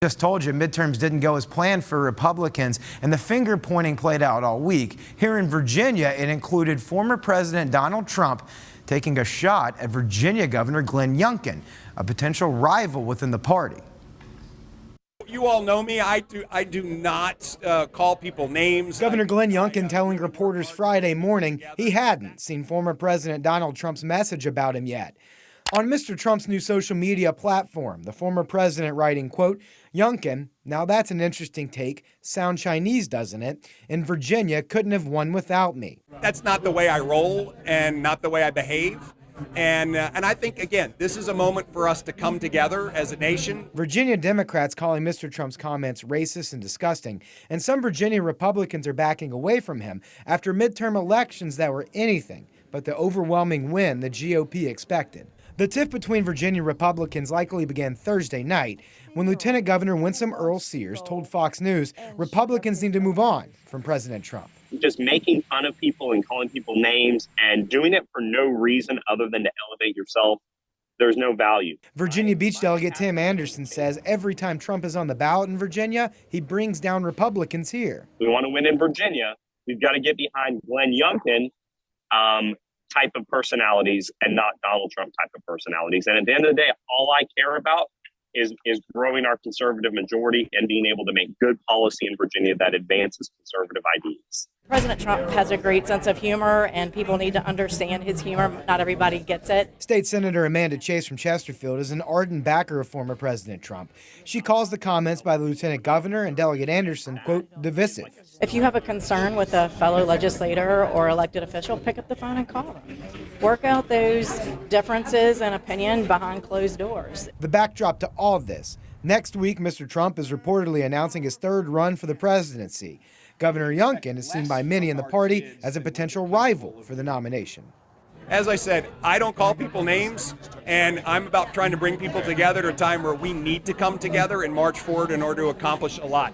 Just told you midterms didn't go as planned for Republicans, and the finger pointing played out all week. Here in Virginia, it included former President Donald Trump taking a shot at Virginia Governor Glenn Youngkin, a potential rival within the party. You all know me. I do not call people names. Governor Glenn Youngkin telling reporters Friday morning he hadn't seen former President Donald Trump's message about him yet. On Mr. Trump's new social media platform, the former president writing, quote, Youngkin, now that's an interesting take. Sound Chinese, doesn't it? In Virginia, couldn't have won without me. That's not the way I roll and not the way I behave. And I think, again, this is a moment for us to come together as a nation. Virginia Democrats calling Mr. Trump's comments racist and disgusting, and some Virginia Republicans are backing away from him after midterm elections that were anything but the overwhelming win the GOP expected. The tiff between Virginia Republicans likely began Thursday night when Lieutenant Governor Winsome Earl Sears told Fox News Republicans need to move on from President Trump. Just making fun of people and calling people names and doing it for no reason other than to elevate yourself, there's no value. Virginia Beach delegate Tim Anderson says every time Trump is on the ballot in Virginia, he brings down Republicans here. We want to win in Virginia. We've got to get behind Glenn Youngkin type of personalities and not Donald Trump type of personalities. And at the end of the day, all I care about is growing our conservative majority and being able to make good policy in Virginia that advances conservative ideas. President Trump has a great sense of humor, and people need to understand his humor. Not everybody gets it. State Senator Amanda Chase from Chesterfield is an ardent backer of former President Trump. She calls the comments by the Lieutenant Governor and Delegate Anderson, quote, divisive. If you have a concern with a fellow legislator or elected official, pick up the phone and call them. Work out those differences in opinion behind closed doors. The backdrop to all of this, next week, Mr. Trump is reportedly announcing his third run for the presidency. Governor Youngkin is seen by many in the party as a potential rival for the nomination. As I said, I don't call people names, and I'm about trying to bring people together at a time where we need to come together and march forward in order to accomplish a lot.